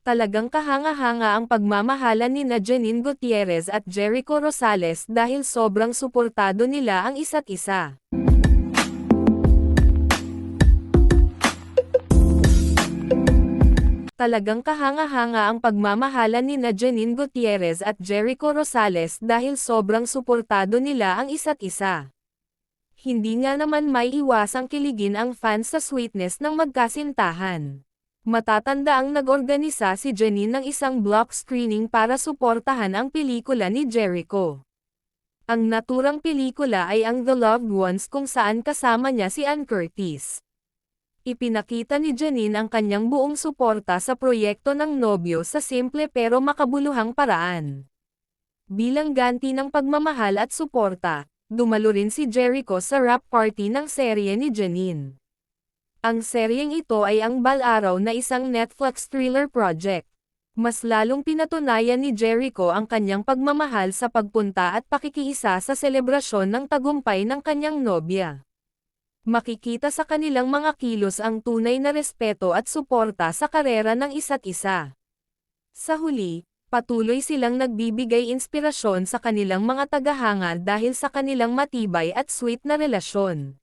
Talagang kahanga-hanga ang pagmamahalan nina Janine Gutierrez at Jericho Rosales dahil sobrang suportado nila ang isa't isa. Talagang kahanga-hanga ang pagmamahalan nina Janine Gutierrez at Jericho Rosales dahil sobrang suportado nila ang isa't isa. Hindi nga naman may iwasang kiligin ang fans sa sweetness ng magkasintahan. Matatanda ang nag-organisa si Janine ng isang block screening para suportahan ang pelikula ni Jericho. Ang naturang pelikula ay ang The Loved Ones kung saan kasama niya si Ann Curtis. Ipinakita ni Janine ang kanyang buong suporta sa proyekto ng nobyo sa simple pero makabuluhang paraan. Bilang ganti ng pagmamahal at suporta, dumalo rin si Jericho sa wrap party ng serye ni Janine. Ang seryeng ito ay ang Bal-Araw na isang Netflix thriller project. Mas lalong pinatunayan ni Jericho ang kanyang pagmamahal sa pagpunta at pakikiisa sa selebrasyon ng tagumpay ng kanyang nobya. Makikita sa kanilang mga kilos ang tunay na respeto at suporta sa karera ng isa't isa. Sa huli, patuloy silang nagbibigay inspirasyon sa kanilang mga tagahanga dahil sa kanilang matibay at sweet na relasyon.